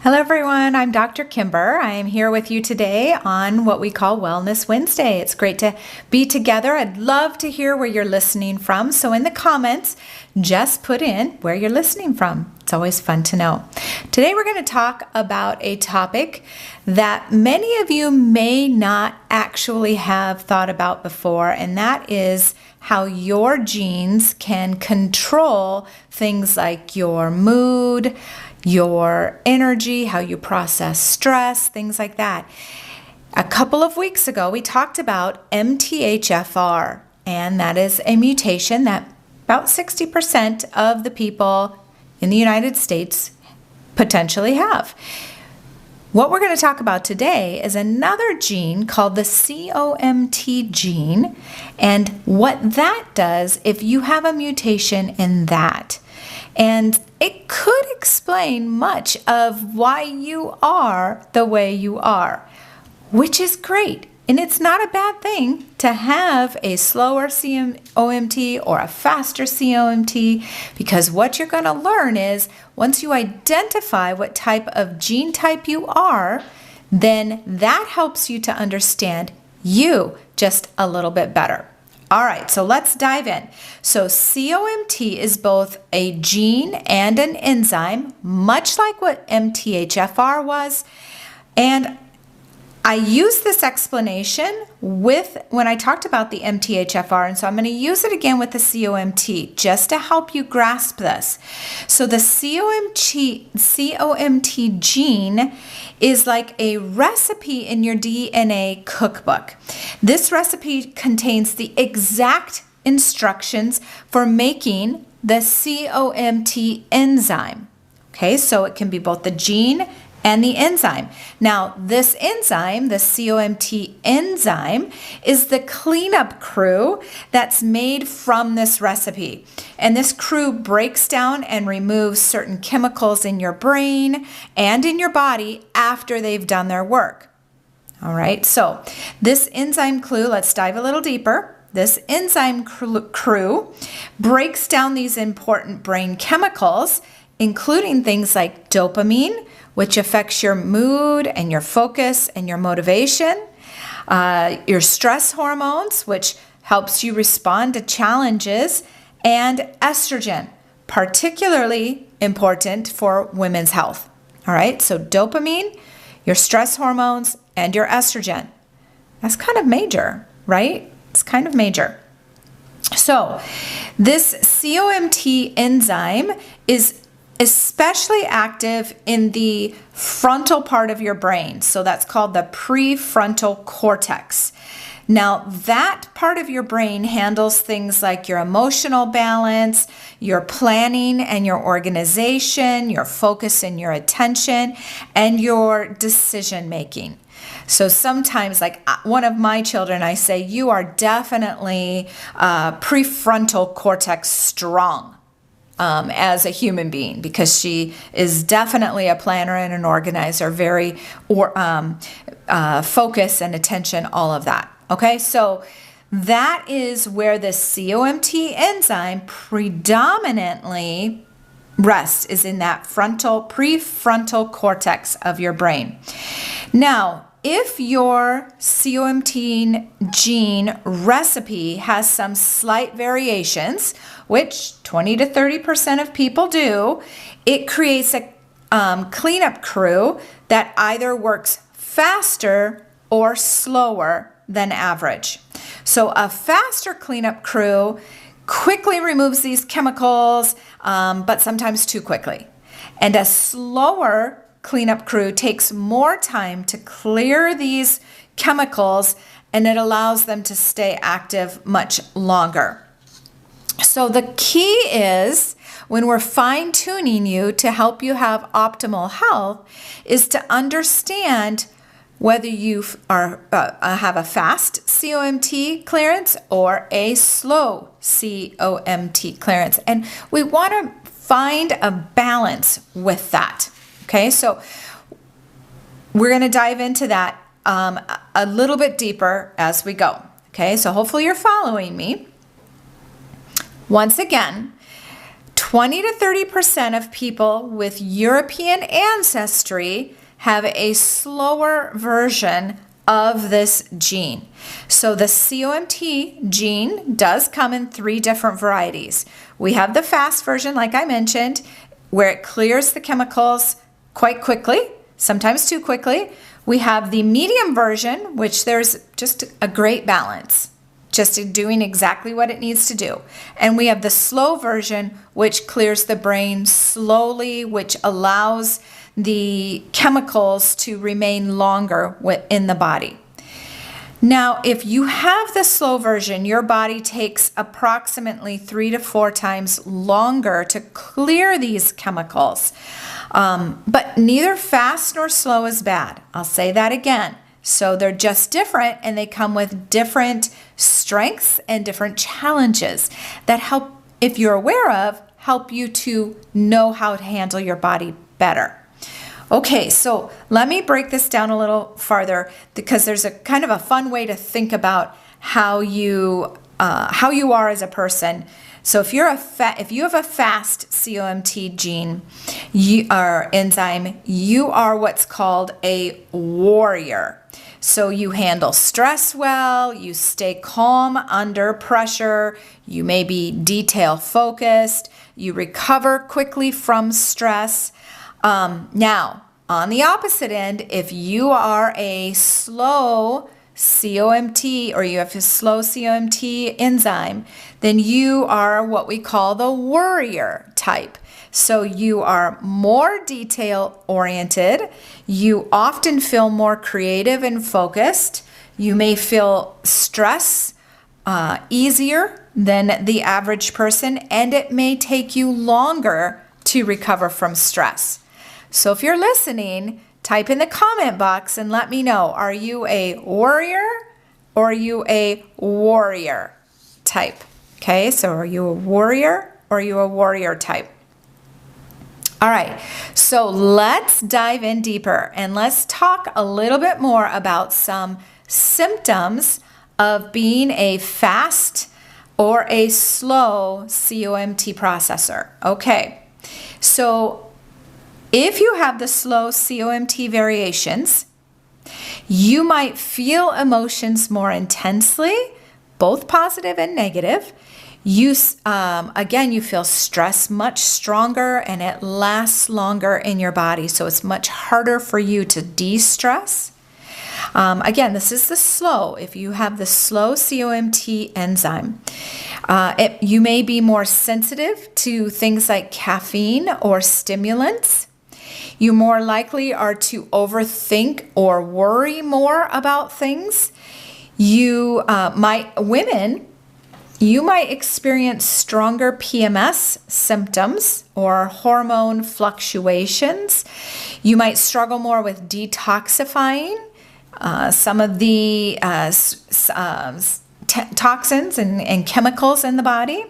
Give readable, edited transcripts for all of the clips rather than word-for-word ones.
Hello everyone, I'm Dr. Kimber. I am here with you today on what we call Wellness Wednesday. It's great to be together. I'd love to hear where you're listening from. So in the comments, just put in where you're listening from. It's always fun to know. Today we're going to talk about a topic that many of you may not actually have thought about before, and that is how your genes can control things like your mood, your energy, how you process stress, things like that. A couple of weeks ago, we talked about MTHFR, and that is a mutation that about 60% of the people in the United States potentially have. What we're going to talk about today is another gene called the COMT gene, and what that does if you have a mutation in that. And it could explain much of why you are the way you are, which is great. And it's not a bad thing to have a slower COMT or a faster COMT, because what you're going to learn is once you identify what type of gene type you are, then that helps you to understand you just a little bit better. All right, so let's dive in. So COMT is both a gene and an enzyme, much like what MTHFR was. And I used this explanation when I talked about the MTHFR, and so I'm going to use it again with the COMT just to help you grasp this. So the COMT gene is like a recipe in your DNA cookbook. This recipe contains the exact instructions for making the COMT enzyme. Okay, so it can be both the gene and the enzyme. Now, this enzyme, the COMT enzyme, is the cleanup crew that's made from this recipe. And this crew breaks down and removes certain chemicals in your brain and in your body after they've done their work. All right, so this enzyme crew, let's dive a little deeper. This enzyme crew breaks down these important brain chemicals, including things like dopamine, which affects your mood and your focus and your motivation, your stress hormones, which helps you respond to challenges, and estrogen, particularly important for women's health. All right, so dopamine, your stress hormones, and your estrogen. That's kind of major, right? It's kind of major. So this COMT enzyme is especially active in the frontal part of your brain. So that's called the prefrontal cortex. Now, that part of your brain handles things like your emotional balance, your planning and your organization, your focus and your attention, and your decision making. So sometimes, like one of my children, I say, you are definitely prefrontal cortex strong. As a human being, because she is definitely a planner and an organizer, very focus and attention, all of that. Okay, so that is where the COMT enzyme predominantly rests, is in that prefrontal cortex of your brain. Now, if your COMT gene recipe has some slight variations, which 20 to 30% of people do, it creates a cleanup crew that either works faster or slower than average. So a faster cleanup crew quickly removes these chemicals, but sometimes too quickly. And a slower cleanup crew takes more time to clear these chemicals, and it allows them to stay active much longer. So the key is, when we're fine-tuning you to help you have optimal health, is to understand whether you have a fast COMT clearance or a slow COMT clearance. And we want to find a balance with that. Okay, so we're going to dive into that a little bit deeper as we go. Okay, so hopefully you're following me. Once again, 20 to 30% of people with European ancestry have a slower version of this gene. So the COMT gene does come in 3 different varieties. We have the fast version, like I mentioned, where it clears the chemicals quite quickly, sometimes too quickly. We have the medium version, which there's just a great balance, just doing exactly what it needs to do. And we have the slow version, which clears the brain slowly, which allows the chemicals to remain longer in the body. Now, if you have the slow version, your body takes approximately 3 to 4 times longer to clear these chemicals. But neither fast nor slow is bad. I'll say that again. So they're just different, and they come with different strengths and different challenges that help, if you're aware of, help you to know how to handle your body better. Okay, so let me break this down a little farther, because there's a kind of a fun way to think about how you are as a person. So if you have a fast COMT gene, enzyme, you are what's called a warrior. So you handle stress well, you stay calm under pressure, you may be detail focused, you recover quickly from stress. Now, on the opposite end, if you are a slow COMT, or you have a slow COMT enzyme, then you are what we call the worrier type. So you are more detail oriented. You often feel more creative and focused. You may feel stress easier than the average person, and it may take you longer to recover from stress. So if you're listening, type in the comment box and let me know, are you a worrier or are you a warrior type? Okay, so are you a worrier or are you a warrior type? All right, so let's dive in deeper and let's talk a little bit more about some symptoms of being a fast or a slow COMT processor. Okay, so if you have the slow COMT variations, you might feel emotions more intensely, both positive and negative. You feel stress much stronger, and it lasts longer in your body, so it's much harder for you to de-stress. Again, this is the slow. If you have the slow COMT enzyme, you may be more sensitive to things like caffeine or stimulants. You more likely are to overthink or worry more about things. You might experience stronger PMS symptoms or hormone fluctuations. You might struggle more with detoxifying some of the toxins and chemicals in the body.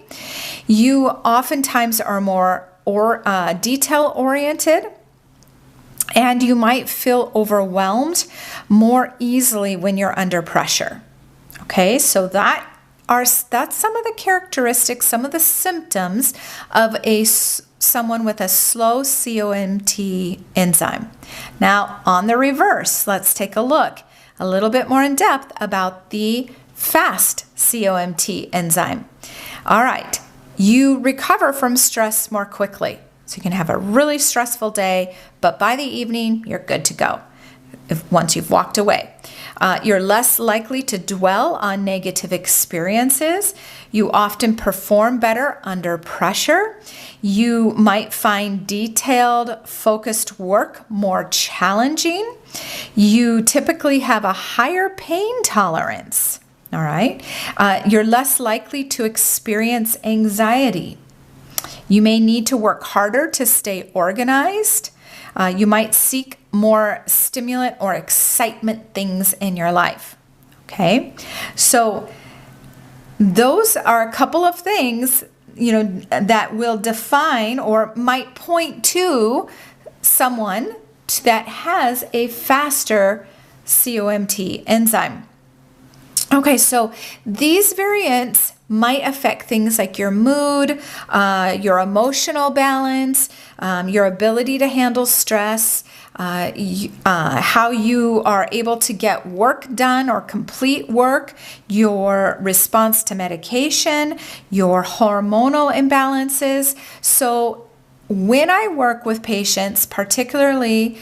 You oftentimes are more detail-oriented, and you might feel overwhelmed more easily when you're under pressure. Okay, so that's some of the characteristics, some of the symptoms of someone with a slow COMT enzyme. Now, on the reverse, let's take a look a little bit more in depth about the fast COMT enzyme. All right, you recover from stress more quickly. So you can have a really stressful day, but by the evening, you're good to go once you've walked away. You're less likely to dwell on negative experiences. You often perform better under pressure. You might find detailed, focused work more challenging. You typically have a higher pain tolerance. All right. You're less likely to experience anxiety. You may need to work harder to stay organized. You might seek more stimulant or excitement things in your life. Okay, so those are a couple of things, that will define or might point to someone that has a faster COMT enzyme. Okay, so these variants might affect things like your mood, your emotional balance, your ability to handle stress, how you are able to get work done or complete work, your response to medication, your hormonal imbalances. So when I work with patients, particularly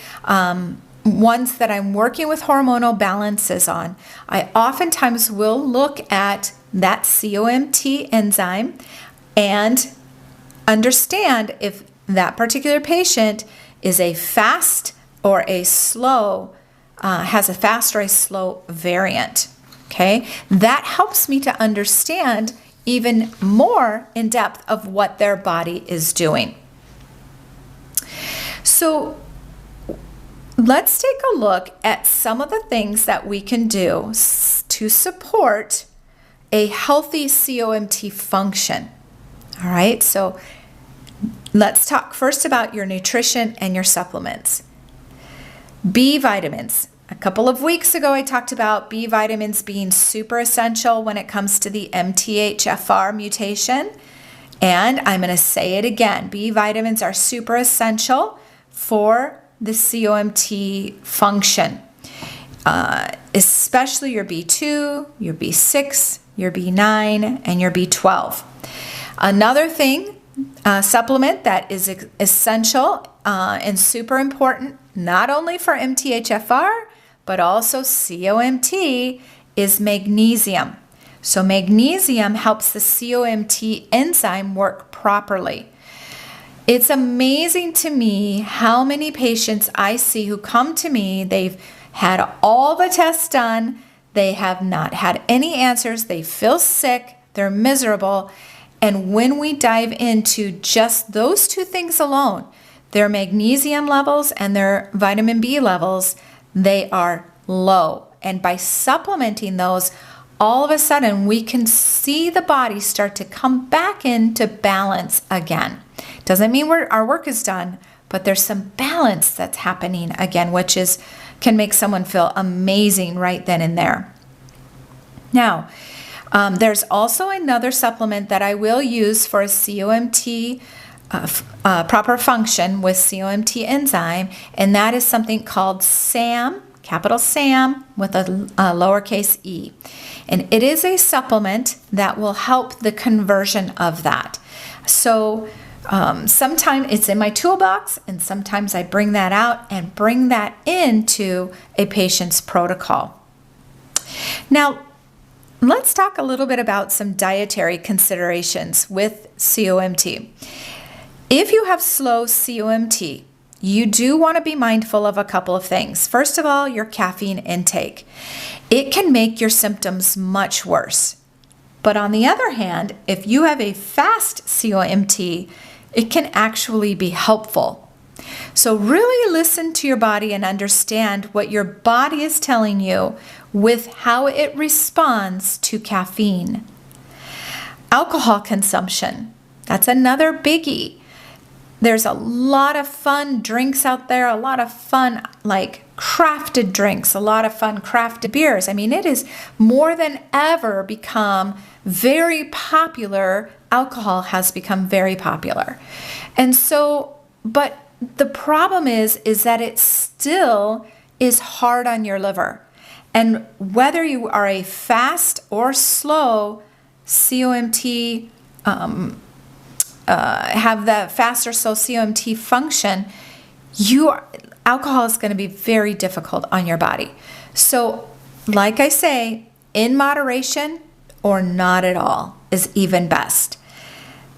ones that I'm working with hormonal balances on, I oftentimes will look at that COMT enzyme and understand if that particular patient is a fast or a slow, has a fast or a slow variant. Okay, that helps me to understand even more in depth of what their body is doing. So let's take a look at some of the things that we can do to support a healthy COMT function. All right, so let's talk first about your nutrition and your supplements. B vitamins. A couple of weeks ago, I talked about B vitamins being super essential when it comes to the MTHFR mutation. And I'm going to say it again. B vitamins are super essential for the COMT function, especially your B2, your B6, your B9, and your B12. Another thing, supplement that is essential and super important, not only for MTHFR, but also COMT, is magnesium. So magnesium helps the COMT enzyme work properly. It's amazing to me how many patients I see who come to me, they've had all the tests done, they have not had any answers, they feel sick, they're miserable, and when we dive into just those two things alone, their magnesium levels and their vitamin B levels, they are low. And by supplementing those, all of a sudden we can see the body start to come back into balance again. Doesn't mean our work is done, but there's some balance that's happening again, which can make someone feel amazing right then and there. Now, there's also another supplement that I will use for a COMT proper function with COMT enzyme, and that is something called SAM, capital SAM with a lowercase e. And it is a supplement that will help the conversion of that. So sometimes it's in my toolbox, and sometimes I bring that out and bring that into a patient's protocol. Now, let's talk a little bit about some dietary considerations with COMT. If you have slow COMT, you do want to be mindful of a couple of things. First of all, your caffeine intake. It can make your symptoms much worse. But on the other hand, if you have a fast COMT, it can actually be helpful. So really listen to your body and understand what your body is telling you with how it responds to caffeine. Alcohol consumption, that's another biggie. There's a lot of fun drinks out there, a lot of fun crafted drinks, a lot of fun crafted beers. I mean, it is more than ever become very popular. Alcohol has become very popular. And so, but the problem is that it still is hard on your liver. And whether you are a fast or slow COMT, have the fast or slow COMT function, alcohol is going to be very difficult on your body. So, like I say, in moderation or not at all is even best.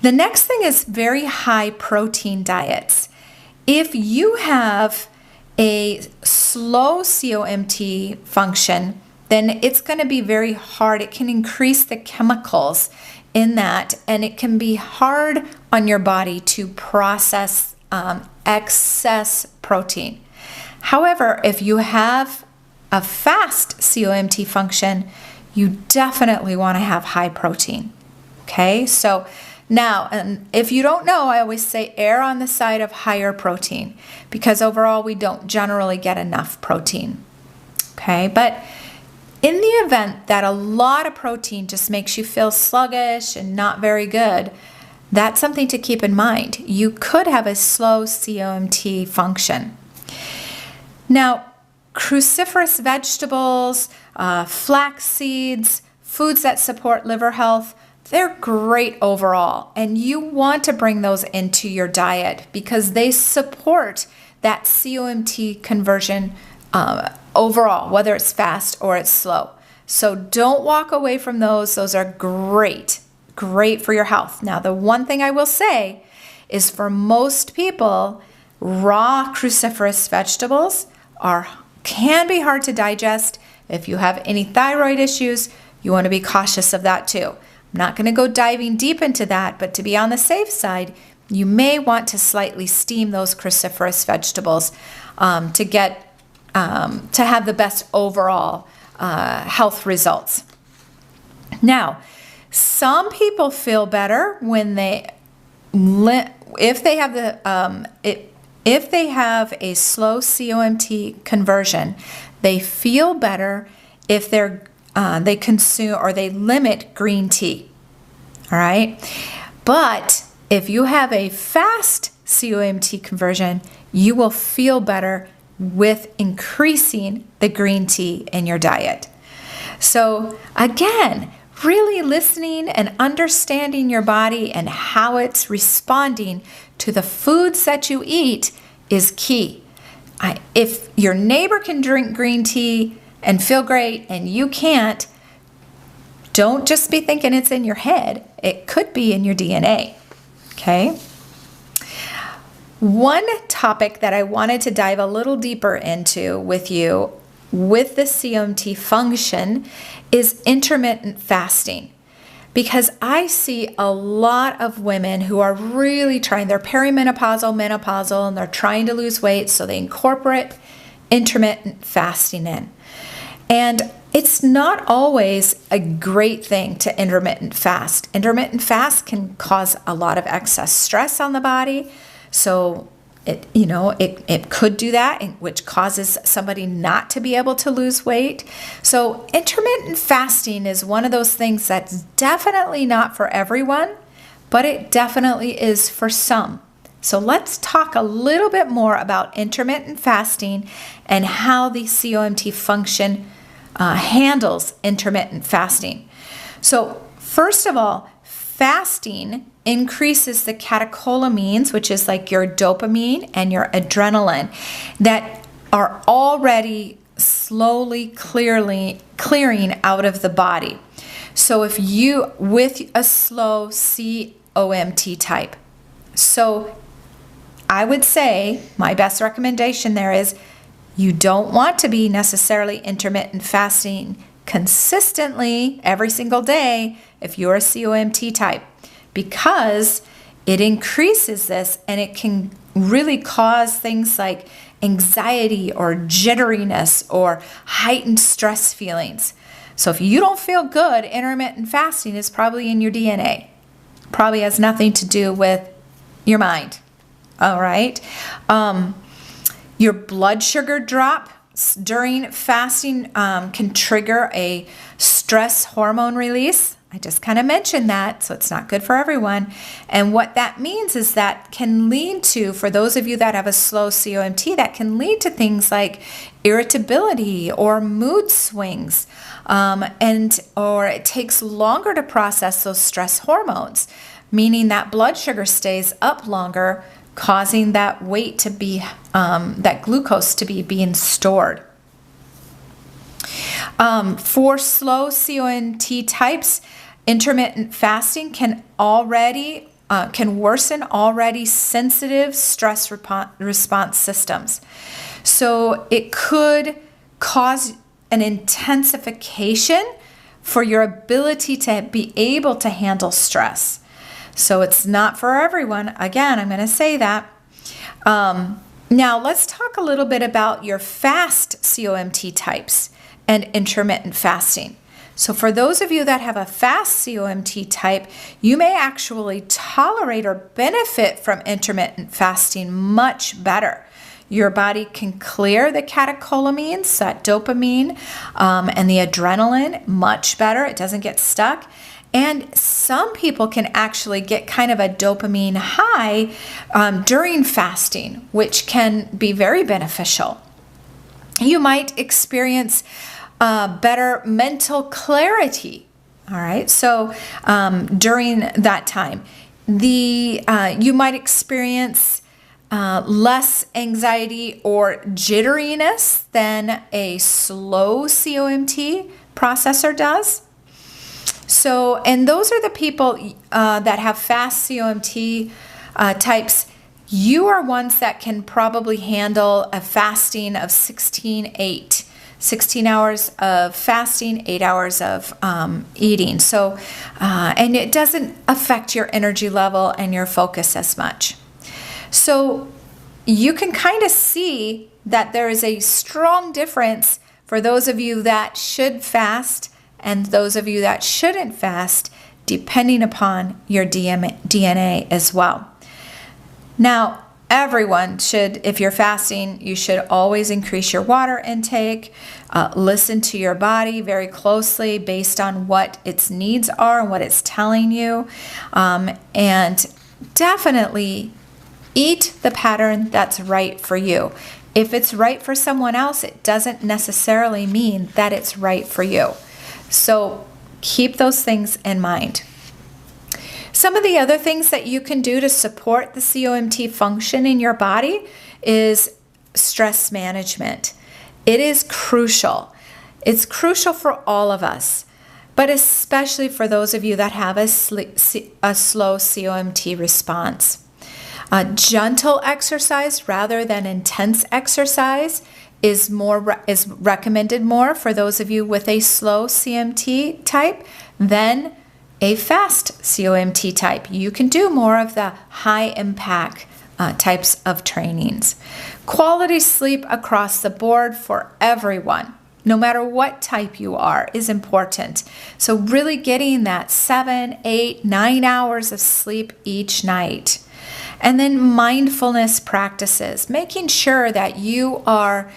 The next thing is very high protein diets. If you have a slow COMT function, then it's going to be very hard. It can increase the chemicals in that, and it can be hard on your body to process excess protein. However, if you have a fast COMT function, you definitely want to have high protein. Okay, so now, and if you don't know, I always say err on the side of higher protein, because overall we don't generally get enough protein. Okay, but in the event that a lot of protein just makes you feel sluggish and not very good, that's something to keep in mind. You could have a slow COMT function. Now, cruciferous vegetables, flax seeds, foods that support liver health, they're great overall, and you want to bring those into your diet because they support that COMT conversion overall, whether it's fast or it's slow. So don't walk away from those. Those are great for your health. Now, the one thing I will say is for most people, raw cruciferous vegetables can be hard to digest. If you have any thyroid issues, you want to be cautious of that too. I'm not going to go diving deep into that, but to be on the safe side, you may want to slightly steam those cruciferous vegetables to have the best overall health results. Now, some people feel better when if they have a slow COMT conversion, they feel better if they consume or they limit green tea. All right, but if you have a fast COMT conversion, you will feel better with increasing the green tea in your diet. So again, really listening and understanding your body and how it's responding to the foods that you eat is key. If your neighbor can drink green tea and feel great and you can't, don't just be thinking it's in your head. It could be in your DNA. Okay? One topic that I wanted to dive a little deeper into with you with the COMT function is intermittent fasting. Because I see a lot of women who are really trying, they're perimenopausal, menopausal, and they're trying to lose weight, so they incorporate intermittent fasting in. And it's not always a great thing to intermittent fast. Intermittent fast can cause a lot of excess stress on the body. So it could do that, which causes somebody not to be able to lose weight. So intermittent fasting is one of those things that's definitely not for everyone, but it definitely is for some. So let's talk a little bit more about intermittent fasting and how the COMT function handles intermittent fasting. So first of all, fasting increases the catecholamines, which is like your dopamine and your adrenaline, that are already slowly clearing out of the body. So if you, with a slow COMT type, so I would say my best recommendation there is you don't want to be necessarily intermittent fasting consistently every single day if you're a COMT type, because it increases this and it can really cause things like anxiety or jitteriness or heightened stress feelings. So if you don't feel good, intermittent fasting is probably in your DNA. Probably has nothing to do with your mind. All right. Your blood sugar drop during fasting can trigger a stress hormone release. I just kind of mentioned that, so it's not good for everyone. And what that means is that can lead to, for those of you that have a slow COMT, that can lead to things like irritability or mood swings, or it takes longer to process those stress hormones, meaning that blood sugar stays up longer, causing that weight to be, that glucose to be being stored. For slow COMT types, intermittent fasting can worsen already sensitive stress response systems. So it could cause an intensification for your ability to be able to handle stress. So it's not for everyone. Again, I'm going to say that. Now let's talk a little bit about your fast COMT types and intermittent fasting. So for those of you that have a fast COMT type, you may actually tolerate or benefit from intermittent fasting much better. your body can clear the catecholamines, that dopamine, and the adrenaline much better. It doesn't get stuck. And some people can actually get kind of a dopamine high during fasting, which can be very beneficial. You might experience better mental clarity. All right, so during that time, you might experience less anxiety or jitteriness than a slow COMT processor does. So, and those are the people that have fast COMT types. You are ones that can probably handle a fasting of 16 hours of fasting, 8 hours of eating. So, and it doesn't affect your energy level and your focus as much. So you can kind of see that there is a strong difference for those of you that should fast and those of you that shouldn't fast, depending upon your DNA as well. Now, everyone should, if you're fasting, you should always increase your water intake. Listen to your body very closely based on what its needs are and what it's telling you. And definitely eat the pattern that's right for you. If it's right for someone else, it doesn't necessarily mean that it's right for you. So keep those things in mind. Some of the other things that you can do to support the COMT function in your body is stress management. It is crucial. It's crucial for all of us, but especially for those of you that have a slow COMT response. Gentle exercise rather than intense exercise is recommended more for those of you with a slow COMT type than a fast COMT type. You can do more of the high impact types of trainings. Quality sleep across the board for everyone, no matter what type you are, is important. So really getting that 7, 8, 9 hours of sleep each night. And then mindfulness practices, making sure that you are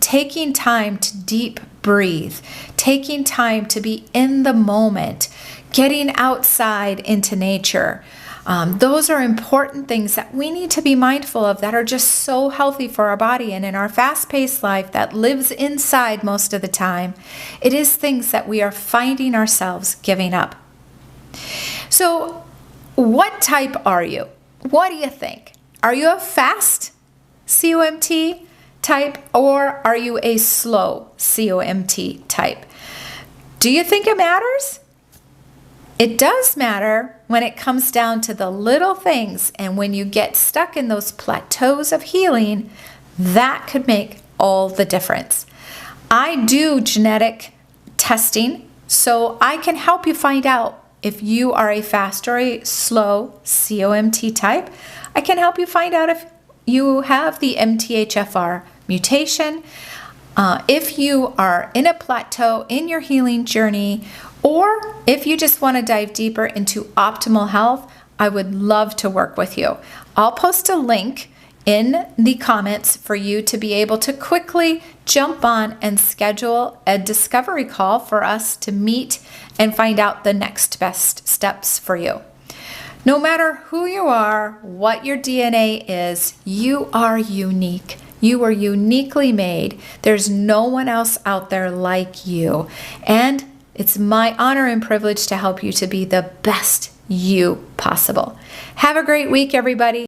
taking time to deep breathe, taking time to be in the moment, getting outside into nature. Those are important things that we need to be mindful of that are just so healthy for our body. And in our fast-paced life that lives inside most of the time, it is things that we are finding ourselves giving up. So what type are you? What do you think? Are you a fast COMT type or are you a slow COMT type? Do you think it matters? It does matter when it comes down to the little things, and when you get stuck in those plateaus of healing, that could make all the difference. I do genetic testing, so I can help you find out if you are a fast or a slow COMT type. I can help you find out if you have the MTHFR mutation, if you are in a plateau in your healing journey, or if you just want to dive deeper into optimal health. I would love to work with you. I'll post a link in the comments for you to be able to quickly jump on and schedule a discovery call for us to meet and find out the next best steps for you. No matter who you are, what your DNA is, you are unique. You were uniquely made. There's no one else out there like you. And it's my honor and privilege to help you to be the best you possible. Have a great week, everybody.